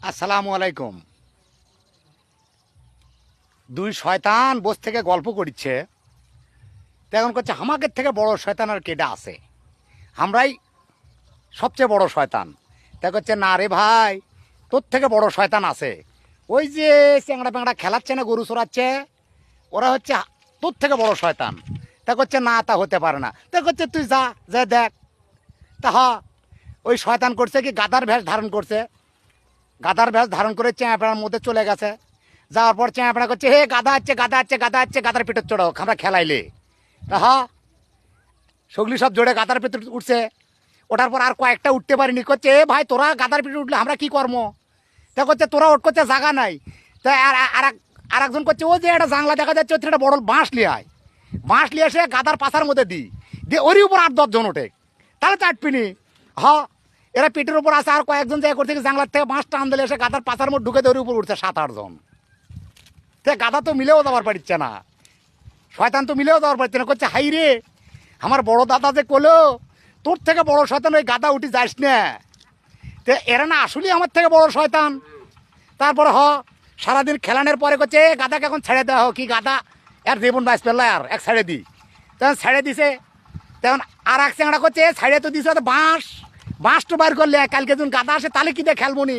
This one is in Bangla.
আসসালামু আলাইকুম। দুই শয়তান বস থেকে গল্প করছে। তখন করছে আমাদের থেকে বড় শয়তান আর কেডা আছে, আমরাই সবচেয়ে বড় শয়তান। তা করছে না রে ভাই, তোর থেকে বড় শয়তান আছে। ওই যে চ্যাংড়া প্যাংড়া খেলাচ্ছে না, গরু চড়াচ্ছে, ওরা হচ্ছে তোর থেকে বড় শয়তান। তা করছে না, তা হতে পারে না। তা করছে তুই যা যা দেখ। তা ওই শয়তান করছে কি, গাধার ভেষ ধারণ করছে। গাধার ভেষ ধারণ করে চ্যাঁপড়ার মধ্যে চলে গেছে। যাওয়ার পর চ্যাঁপড়া করছে, হে গাধা হচ্ছে গাধা হচ্ছে গাধা হচ্ছে, গাধার পেটের চড়াও আমরা খেলাইলে। তা সগলি সব জোরে গাধার পেটে উঠছে। ওঠার পর আর কয়েকটা উঠতে পারিনি। করছে এ ভাই, তোরা গাধার পেটে উঠলে আমরা কি কর্ম। তা করছে তোরা ওঠ, করছে জায়গা নাই। তা আর একজন করছে ও যে একটা জাংলা দেখা যাচ্ছে, হচ্ছে একটা বড় বাঁশ লিয়ে আয়। বাঁশ লিয়ে এসে গাধার পাশার মধ্যে দিই দিয়ে ওরই উপর 8-10 জন ওঠে, তাহলে চাটপিনি। এরা পেটের উপর আসে, আর কয়েকজন জায়গা করছে জাংলার থেকে বাঁশ টান দিলে এসে গাধার পাশার মধ্যে ঢুকে ওর উপর উঠছে 7-8 জন। তে গাধা তো মিলেও যাওয়ার পারছে না, শয়তান তো মিলেও যাওয়ার পারছে না। করছে হাই রে, আমার বড় দাদা যে কলো তোর থেকে বড় শয়তান ওই গাধা উঠি যাস না। তো এরা না আসলেই আমার থেকে বড় শয়তান। তারপর সারাদিন খেলানোর পরে করছে গাধাকে এখন ছেড়ে দেওয়া হোক, কি গাধা এর জীবন বাইস পেল আর এক ছেড়ে দিই। তখন ছেড়ে দিছে। তখন আর এক চ্যাংড়া করছে ছেড়ে তো দিছে বাঁশ, বাঁশ তো বার করলে কালকে যখন গাধা আসে তাহলে কি দিয়ে খেলবো নি।